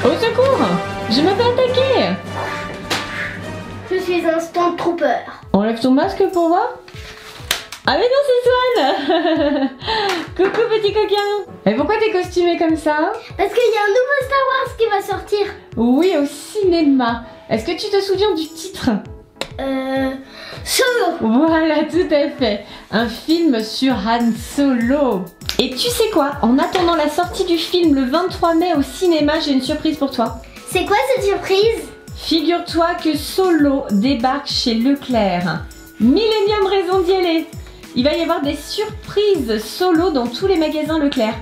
Au secours! Je me fais attaquer! Je suis un Stormtrooper. Enlève ton masque pour voir. Ah mais non, c'est Swan. Coucou petit coquin. Et pourquoi t'es costumé comme ça? Parce qu'il y a un nouveau Star Wars qui va sortir. Oui, au cinéma. Est-ce que tu te souviens du titre? Solo. Voilà, tout à fait. Un film sur Han Solo. Et tu sais quoi? En attendant la sortie du film le 23 mai au cinéma, j'ai une surprise pour toi. C'est quoi cette surprise? Figure-toi que Solo débarque chez Leclerc. Millennium raison d'y aller. Il va y avoir des surprises Solo dans tous les magasins Leclerc.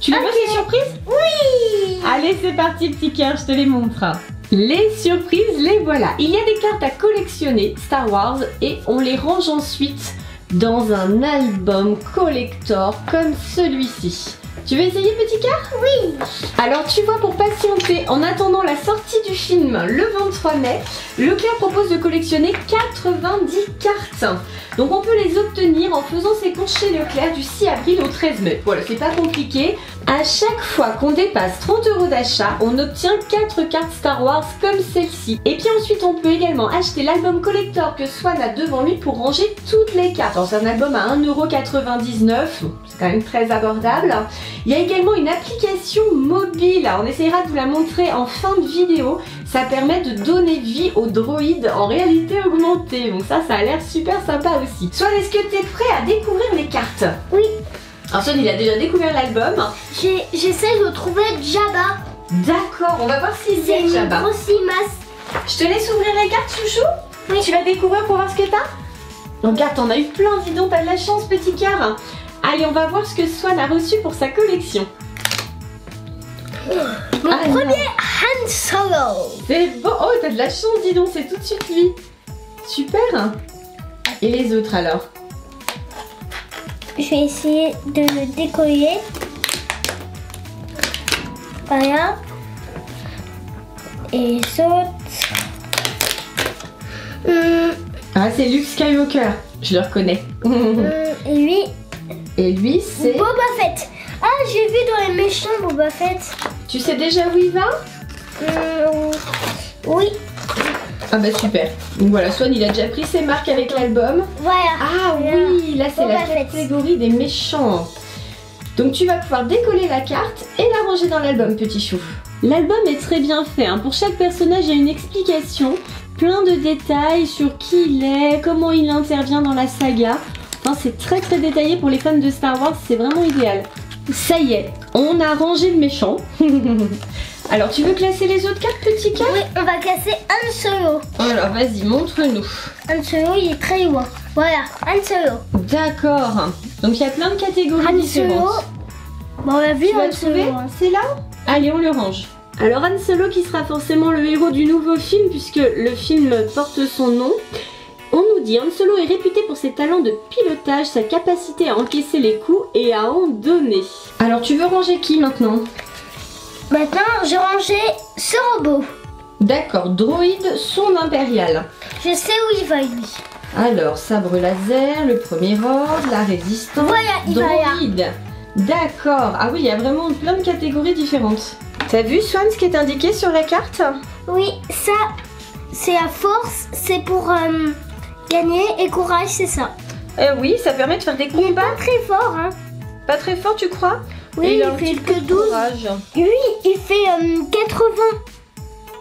Tu les veux ces surprises? Oui. Allez, c'est parti petit cœur, je te les montre. Les surprises, les voilà. Il y a des cartes à collectionner Star Wars et on les range ensuite dans un album collector comme celui-ci. Tu veux essayer petit cœur? Oui. Alors tu vois, pour patienter en attendant la sortie du film le 23 mai, Leclerc propose de collectionner 90 cartes. Donc on peut les obtenir en faisant ses courses chez Leclerc du 6 avril au 13 mai. Voilà, c'est pas compliqué. À chaque fois qu'on dépasse 30 € d'achat, on obtient 4 cartes Star Wars comme celle-ci. Et puis ensuite on peut également acheter l'album collector que Swan a devant lui pour ranger toutes les cartes. Alors c'est un album à 1,99 €, c'est quand même très abordable. Il y a également une application mobile, on essaiera de vous la montrer en fin de vidéo. Ça permet de donner vie aux droïdes en réalité augmentée, donc ça a l'air super sympa aussi. Swan, est-ce que tu es prêt à découvrir les cartes? Oui. Alors Swan, il a déjà découvert l'album. J'essaie de trouver Jabba. D'accord, on va voir si C'est c'est une Jabba. grosse limace. Je te laisse ouvrir les cartes, chouchou. Oui. Tu vas découvrir pour voir ce que t'as. Donc regarde, t'en as eu plein, dis donc, t'as de la chance petit cœur. Allez, on va voir ce que Swan a reçu pour sa collection. Mon premier Han Solo. C'est beau. Oh, t'as de la chance, dis donc, c'est tout de suite lui. Super. Et les autres alors? Je vais essayer de le décoller. Voilà. Et saute. Ah, c'est Luke Skywalker. Je le reconnais. Et lui, Et lui, c'est... Boba Fett. Ah, j'ai vu dans les méchants Boba Fett. Tu sais déjà où il va? Oui. Ah bah super. Donc voilà, Swan, il a déjà pris ses marques avec l'album. Voilà. Ah oui, là c'est la Boba Fett. catégorie des méchants. Donc tu vas pouvoir décoller la carte et la ranger dans l'album, petit chou. L'album est très bien fait, hein. Pour chaque personnage, il y a une explication, plein de détails sur qui il est, comment il intervient dans la saga. Enfin, c'est très détaillé pour les fans de Star Wars, c'est vraiment idéal. Ça y est, on a rangé le méchant. Alors, tu veux classer les autres cartes, petit cœur? Oui, on va casser Han Solo. Alors, vas-y, montre-nous. Han Solo, il est très loin. Voilà, Han Solo. D'accord. Donc, il y a plein de catégories Han différentes. Solo. Bon, on a vu Tu vas Han le trouver? Solo. Hein. C'est là? Allez, on le range. Alors Han Solo qui sera forcément le héros du nouveau film puisque le film porte son nom. On nous dit Han Solo est réputé pour ses talents de pilotage, sa capacité à encaisser les coups et à en donner. Alors tu veux ranger qui maintenant? Maintenant, j'ai rangé ce robot. D'accord, droïde son impérial. Je sais où il va, lui. Alors sabre laser, le premier ordre, la résistance, Voilà, il va là. droïde. D'accord, ah oui, il y a vraiment plein de catégories différentes. T'as vu Swan ce qui est indiqué sur la carte? Oui, ça, c'est la force, c'est pour gagner, et courage, c'est ça. Oui, ça permet de faire des combats. Pas très fort, hein. Pas très fort, tu crois? Oui, Et il a un fait petit peu que de 12. courage. Lui, il fait 80.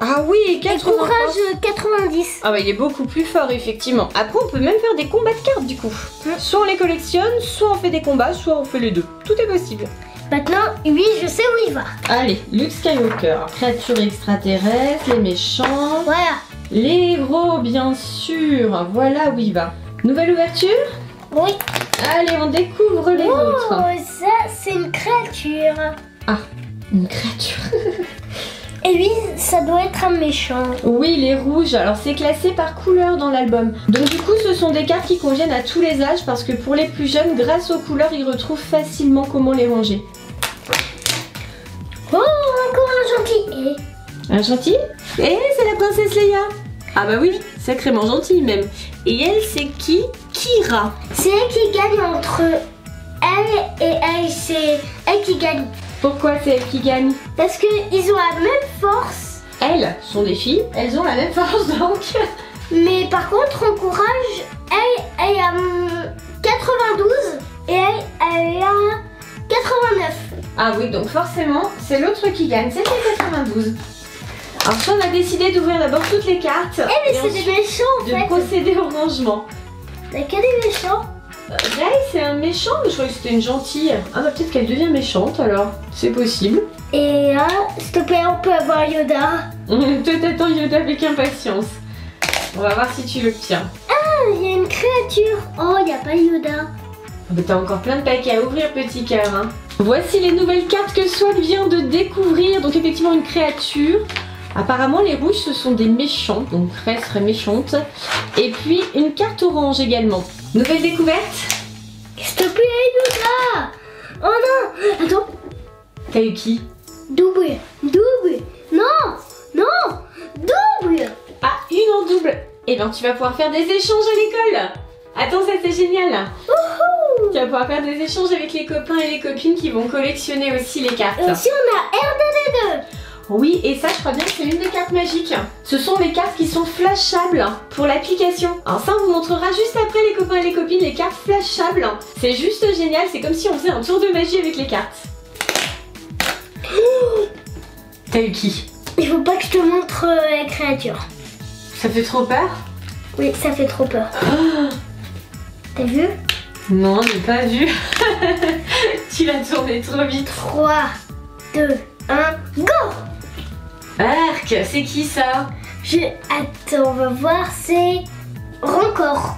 Ah oui, Et 80 courage, force. 90. Ah bah il est beaucoup plus fort effectivement. Après on peut même faire des combats de cartes du coup. Soit on les collectionne, soit on fait des combats, soit on fait les deux. Tout est possible. Maintenant, lui, je sais où il va. Allez, Luke Skywalker, créature extraterrestre, les méchants, Voilà. les héros bien sûr. Voilà où il va. Nouvelle ouverture? Oui. Allez, on découvre les Oh, autres. ça, c'est une créature. Ah, une créature. Et lui, ça doit être un méchant. Oui, les rouges. Alors c'est classé par couleur dans l'album. Donc du coup, ce sont des cartes qui conviennent à tous les âges parce que pour les plus jeunes, grâce aux couleurs, ils retrouvent facilement comment les ranger. Oh, encore un gentil. Un gentil? Eh, c'est la princesse Leia. Ah bah oui, sacrément gentille même. Et elle, c'est qui? Kira. C'est elle qui gagne entre elle et elle. C'est elle qui gagne. Pourquoi c'est elle qui gagne? Parce qu'ils ont la même force. Elles sont des filles, elles ont la même force donc. Mais par contre, en courage, elle a 92 et elle a 89. Ah oui, donc forcément, c'est l'autre qui gagne, c'était 92. Alors soit on a décidé d'ouvrir d'abord toutes les cartes. Eh mais c'est des méchants en fait. De procéder au rangement. Il n'y a que des méchants. Ray, c'est un méchant, mais je croyais que c'était une gentille. Ah bah peut-être qu'elle devient méchante alors, c'est possible. Et là, s'il te plaît, on peut avoir Yoda. Toi t'attends Yoda avec impatience. On va voir si tu l'obtiens. Ah, il y a une créature. Oh, il n'y a pas Yoda. Mais t'as encore plein de paquets à ouvrir, petit cœur. Hein. Voici les nouvelles cartes que Swan vient de découvrir. Donc effectivement une créature. Apparemment les rouges ce sont des méchants, donc Ray serait méchante. Et puis une carte orange également. Nouvelle découverte. S'il te plaît, Yoda. Oh non. Attends. T'as eu qui? Double. Double. Non. Non. Double. Ah, une en double. Eh bien tu vas pouvoir faire des échanges à l'école. Attends, ça c'est génial. Tu vas pouvoir faire des échanges avec les copains et les copines qui vont collectionner aussi les cartes. Et aussi on a R2D2. Oui, et ça je crois bien que c'est une des cartes magiques. Ce sont les cartes qui sont flashables pour l'application. Alors ça on vous montrera juste après les copains et les copines, les cartes flashables. C'est juste génial, c'est comme si on faisait un tour de magie avec les cartes. T'as eu qui? Il faut pas que je te montre la créature. Ça fait trop peur? Oui, ça fait trop peur. T'as vu? Non, j'ai pas vu. Tu l'as tourné trop vite. 3, 2, 1, go! Arc, c'est qui ça? Attends, on va voir, c'est Rancor.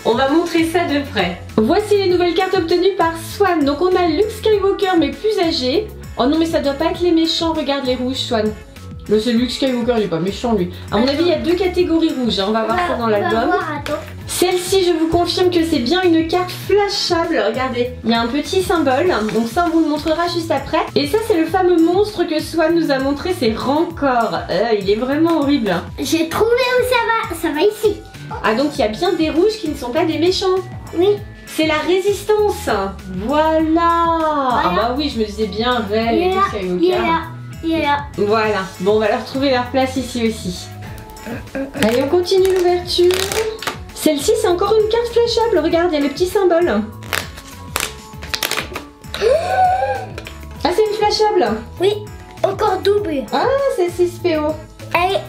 On va montrer ça de près. Voici les nouvelles cartes obtenues par Swan. Donc on a Luke Skywalker mais plus âgé. Oh non mais ça doit pas être les méchants, regarde les rouges Swan. Là c'est Luke Skywalker, il est pas méchant lui. À mon avis il y a deux catégories rouges, hein. On va voir ça dans l'album. Celle-ci je vous confirme que c'est bien une carte flashable, regardez. Il y a un petit symbole, donc ça on vous le montrera juste après. Et ça c'est le fameux monstre que Swan nous a montré, c'est Rancor. Il est vraiment horrible. J'ai trouvé où ça va ici. Ah donc il y a bien des rouges qui ne sont pas des méchants. Oui. C'est la résistance. Voilà. Ah bah oui, je me disais bien Rey et tout Skywalker. Il est là. Voilà. Bon, on va leur trouver leur place ici aussi. Allez, on continue l'ouverture. Celle-ci, c'est encore une carte flashable. Regarde, il y a le petit symbole. Ah, c'est une flashable. Oui, encore double. Ah, c'est 6PO.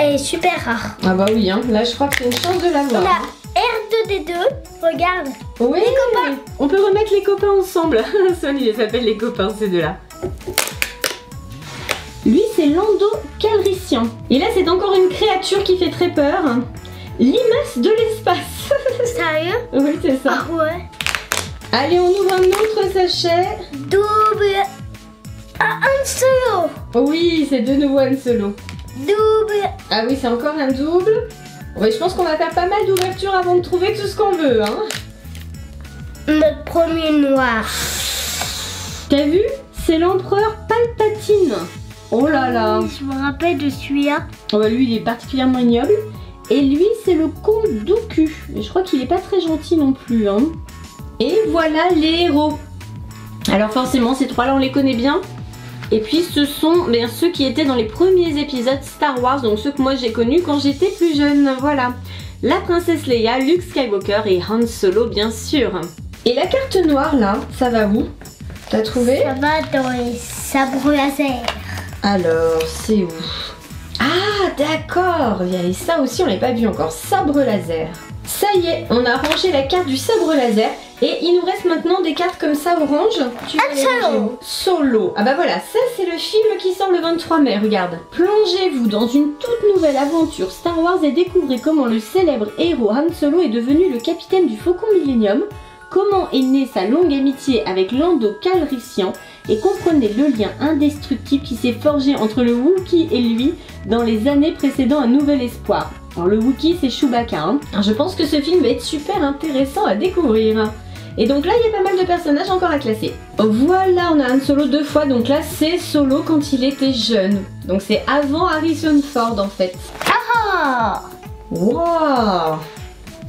Elle est super rare. Ah bah oui, hein. Là, je crois que c'est une chance de l'avoir. On a R2D2. Regarde. Oui, les copains. On peut remettre les copains ensemble. Sony les appelle les copains, ces deux-là. Lui, c'est Lando Calrissian. Et là, c'est encore une créature qui fait très peur. Limace de l'espace. Sérieux? Oui, c'est ça. Ah ouais. Allez, on ouvre un autre sachet. Double. Ah, un solo. Oui, c'est de nouveau un solo. Double. Ah oui, c'est encore un double. Ouais, je pense qu'on va faire pas mal d'ouvertures avant de trouver tout ce qu'on veut, hein. Notre premier noir. T'as vu? C'est l'empereur Palpatine. Oh là là. Oui, je me rappelle de celui-là. Oh bah lui, il est particulièrement ignoble. Et lui, c'est le comte Dooku. Mais je crois qu'il est pas très gentil non plus, hein. Et voilà les héros. Alors forcément, ces trois-là, on les connaît bien. Et puis ce sont ceux qui étaient dans les premiers épisodes Star Wars, donc ceux que moi j'ai connus quand j'étais plus jeune, voilà. La princesse Leia, Luke Skywalker et Han Solo bien sûr. Et la carte noire là, ça va où? T'as trouvé? Ça va dans les sabres laser. Alors, c'est où? Ah d'accord, il y avait ça aussi, on l'avait pas vu encore, sabre laser. Ça y est, on a rangé la carte du sabre laser. Et il nous reste maintenant des cartes comme ça orange. Solo. Solo. Ah bah voilà, ça c'est le film qui sort le 23 mai, regarde. Plongez-vous dans une toute nouvelle aventure Star Wars et découvrez comment le célèbre héros Han Solo est devenu le capitaine du Faucon Millenium, comment est née sa longue amitié avec Lando Calrissian et comprenez le lien indestructible qui s'est forgé entre le Wookiee et lui dans les années précédant Un Nouvel Espoir. Alors le Wookiee c'est Chewbacca, hein. Alors, je pense que ce film va être super intéressant à découvrir. Et donc là, il y a pas mal de personnages encore à classer. Voilà, on a Han Solo 2 fois. Donc là, c'est Solo quand il était jeune. Donc c'est avant Harrison Ford en fait. Ah! Waouh!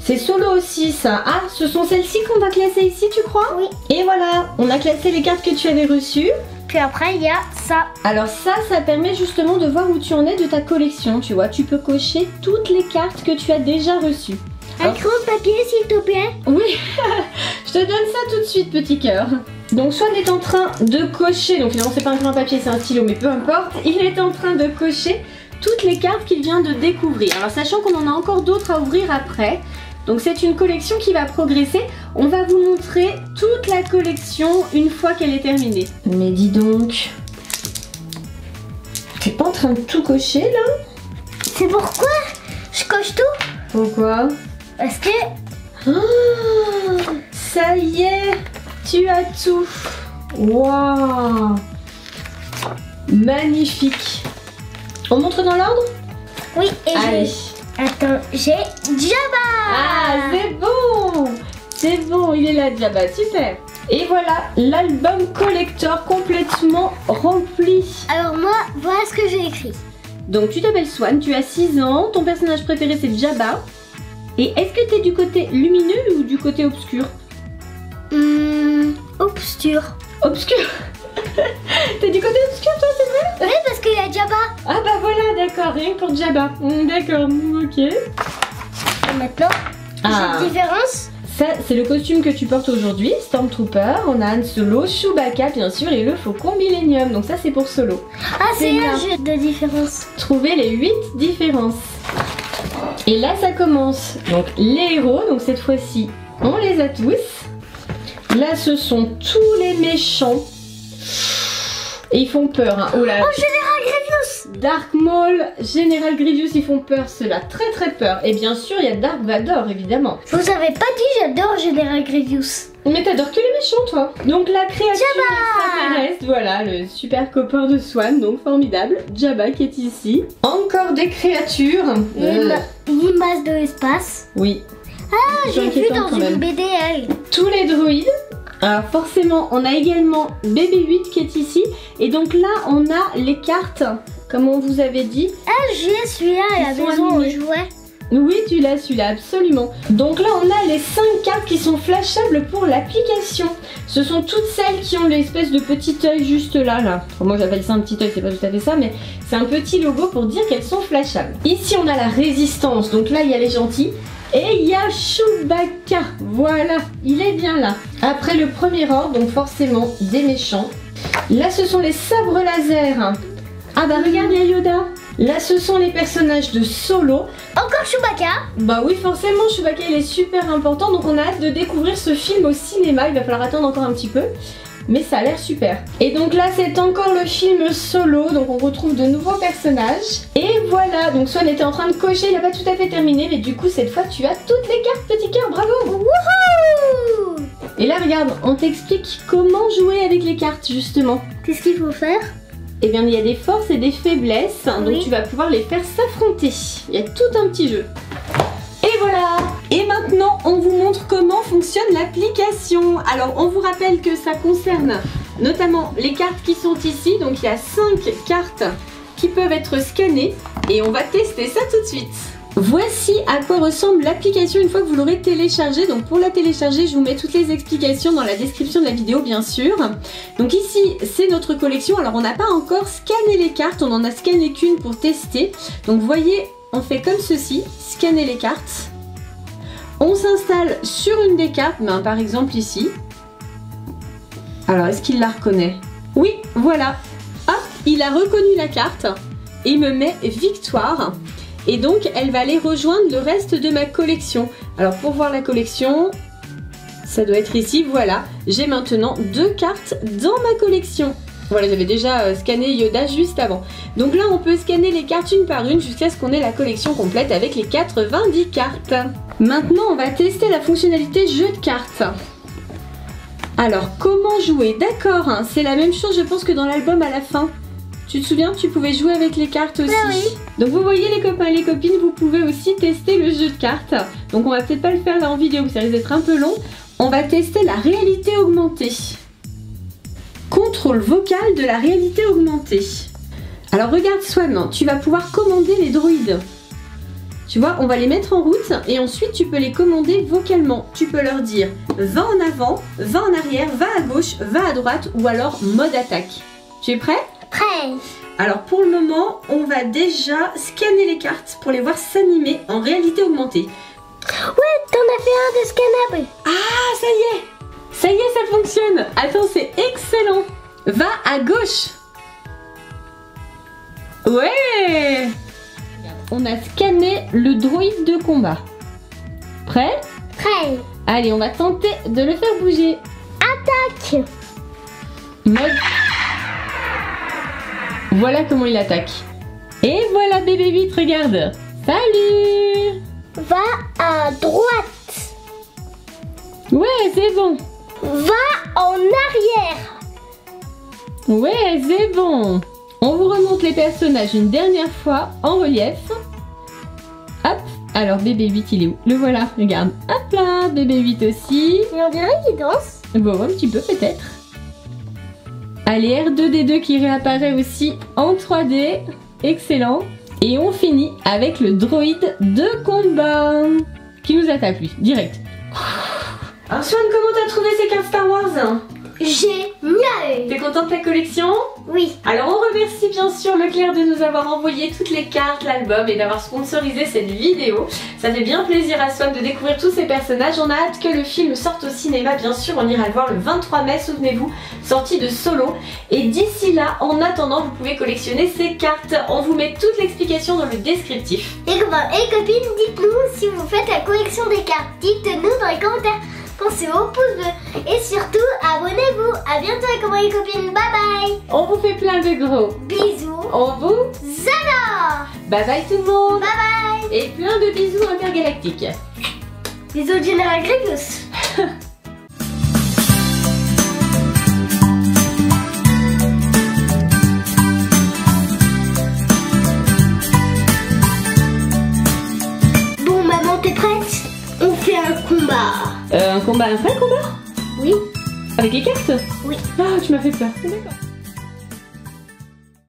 C'est solo aussi ça. Ah, ce sont celles-ci qu'on va classer ici, tu crois? Oui. Et voilà, on a classé les cartes que tu avais reçues. Puis après, il y a ça. Alors ça permet justement de voir où tu en es de ta collection, tu vois. Tu peux cocher toutes les cartes que tu as déjà reçues. Un crayon de papier, s'il te plaît. Oui, je te donne ça tout de suite, petit cœur. Donc Swan est en train de cocher, donc finalement c'est pas un crayon papier, c'est un stylo, mais peu importe. Il est en train de cocher toutes les cartes qu'il vient de découvrir. Alors sachant qu'on en a encore d'autres à ouvrir après. Donc c'est une collection qui va progresser. On va vous montrer toute la collection une fois qu'elle est terminée. Mais dis donc, t'es pas en train de tout cocher là? C'est pourquoi je coche tout. Pourquoi? Parce que... Ah, ça y est, tu as tout. Waouh, magnifique. On montre dans l'ordre? Oui, et allez. Attends, j'ai Jabba. Ah, c'est bon. C'est bon, il est là, Jabba, super. Et voilà, l'album collector complètement rempli. Alors moi, voilà ce que j'ai écrit. Donc tu t'appelles Swan, tu as 6 ans, ton personnage préféré c'est Jabba. Et est-ce que tu es du côté lumineux ou du côté obscur? Obscur. Obscur. T'es du côté obscur toi, c'est vrai? Oui, parce qu'il y a Jabba. Ah bah voilà, d'accord, rien que pour Jabba. D'accord, ok. Et maintenant, Ah. j'ai une différence. Ça, c'est le costume que tu portes aujourd'hui, Stormtrooper. On a Han Solo, Chewbacca bien sûr et le Faucon Millennium. Donc ça c'est pour Solo. Ah, c'est bien. un jeu de différence. Trouver les 8 différences. Et là ça commence. Donc les héros, donc cette fois-ci on les a tous. Là ce sont tous les méchants. Et ils font peur, hein. Oh là. Oh, Général Grievous. Dark Maul, Général Grievous, ils font peur, ceux-là, très très peur. Et bien sûr, il y a Dark Vador, évidemment. Je vous avais pas dit, j'adore Général Grievous. Mais t'adores que les méchants, toi. Donc la créature extraterrestre, voilà, le super copain de Swan, donc formidable. Jabba qui est ici. Encore des créatures. Limace de l'espace. Oui. Ah, C'est j'ai vu inquiétant, dans quand une même. BDL. Tous les druides. Alors forcément, on a également BB-8 qui est ici. Et donc là, on a les cartes, comme on vous avait dit. Ah, j'ai celui-là à la Ils sont maison où animés. je jouais. Oui, tu l'as celui-là, absolument. Donc là, on a les 5 cartes qui sont flashables pour l'application. Ce sont toutes celles qui ont l'espèce de petit œil juste là, là. Enfin, moi, j'appelle ça un petit œil, c'est pas tout à fait ça, mais c'est un petit logo pour dire qu'elles sont flashables. Ici, on a la résistance. Donc là, il y a les gentils. Et il y a Chewbacca. Voilà, il est bien là. Après le premier ordre, donc forcément des méchants. Là, ce sont les sabres laser. Ah bah regarde, il y a Yoda. Là, ce sont les personnages de Solo. Encore Chewbacca. Bah oui, forcément, Chewbacca, il est super important. Donc on a hâte de découvrir ce film au cinéma. Il va falloir attendre encore un petit peu. Mais ça a l'air super. Et donc là, c'est encore le film Solo. Donc on retrouve de nouveaux personnages. Et voilà, donc Swan était en train de cocher. Il n'a pas tout à fait terminé. Mais du coup, cette fois, tu as toutes les cartes, petit cœur. Bravo. Wouhou. Et là, regarde, on t'explique comment jouer avec les cartes, justement. Qu'est-ce qu'il faut faire? Eh bien, il y a des forces et des faiblesses. Donc Oui. tu vas pouvoir les faire s'affronter. Il y a tout un petit jeu. Et voilà. Et maintenant, on vous montre comment fonctionne l'application. Alors, on vous rappelle que ça concerne notamment les cartes qui sont ici. Donc, il y a 5 cartes qui peuvent être scannées. Et on va tester ça tout de suite. Voici à quoi ressemble l'application une fois que vous l'aurez téléchargée. Donc, pour la télécharger, je vous mets toutes les explications dans la description de la vidéo, bien sûr. Donc ici, c'est notre collection. Alors, on n'a pas encore scanné les cartes. On en a scanné qu'une pour tester. Donc, vous voyez, on fait comme ceci. Scanner les cartes. On s'installe sur une des cartes, ben, par exemple ici. Alors, est-ce qu'il la reconnaît? Oui, voilà. Hop, il a reconnu la carte et me met victoire. Et donc, elle va aller rejoindre le reste de ma collection. Alors, pour voir la collection, ça doit être ici, voilà. J'ai maintenant 2 cartes dans ma collection. Voilà, j'avais déjà scanné Yoda juste avant. Donc là, on peut scanner les cartes une par une jusqu'à ce qu'on ait la collection complète avec les 90 cartes. Maintenant, on va tester la fonctionnalité jeu de cartes. Alors, comment jouer? D'accord, hein, c'est la même chose, je pense, que dans l'album à la fin. Tu te souviens, tu pouvais jouer avec les cartes aussi. Ah oui. Donc vous voyez les copains et les copines, vous pouvez aussi tester le jeu de cartes. Donc on va peut-être pas le faire là en vidéo, ça risque d'être un peu long. On va tester la réalité augmentée. Contrôle vocal de la réalité augmentée. Alors regarde Swan, tu vas pouvoir commander les droïdes. Tu vois, on va les mettre en route et ensuite tu peux les commander vocalement. Tu peux leur dire va en avant, va en arrière, va à gauche, va à droite ou alors mode attaque. Tu es prêt? Prêt. Alors pour le moment, on va déjà scanner les cartes pour les voir s'animer en réalité augmentée. Ouais, t'en as fait un de scanable. Ah, ça y est! Ça y est, ça fonctionne! Attends, c'est excellent! Va à gauche! Ouais! On a scanné le droïde de combat. Prêt? Prêt. Allez, on va tenter de le faire bouger. Attaque. Mode... Voilà comment il attaque. Et voilà bébé 8, regarde! Salut! Va à droite. Ouais, c'est bon! Va en arrière. Ouais, c'est bon! On vous remonte les personnages une dernière fois en relief. Hop! Alors bébé 8 il est où? Le voilà, regarde. Hop là, bébé 8 aussi. Et on dirait qu'il danse. Bon, un petit peu peut-être. Allez, R2D2 qui réapparaît aussi en 3D. Excellent. Et on finit avec le droïde de combat. Qui nous attaque lui, direct. Alors Swan, comment t'as trouvé ces cartes Star Wars? Génial. T'es content de ta collection? Oui. Alors on remercie bien sûr Leclerc de nous avoir envoyé toutes les cartes, l'album et d'avoir sponsorisé cette vidéo. Ça fait bien plaisir à Swan de découvrir tous ces personnages. On a hâte que le film sorte au cinéma, bien sûr, on ira le voir le 23 mai, souvenez-vous, sortie de Solo. Et d'ici là, en attendant, vous pouvez collectionner ces cartes. On vous met toute l'explication dans le descriptif. Et copains et copines, dites-nous si vous faites la collection des cartes. Dites-nous dans les commentaires. Pensez au pouce bleu et surtout abonnez-vous. A bientôt les copains et copines. Bye bye. On vous fait plein de gros Bisous. on vous Zala. bye bye tout le monde. Bye bye. Et plein de bisous intergalactiques. Bisous General Grievous. Bon maman, t'es prête? On fait un combat. Un vrai combat? Oui. Avec les cartes? Oui. Ah, tu m'as fait peur. D'accord.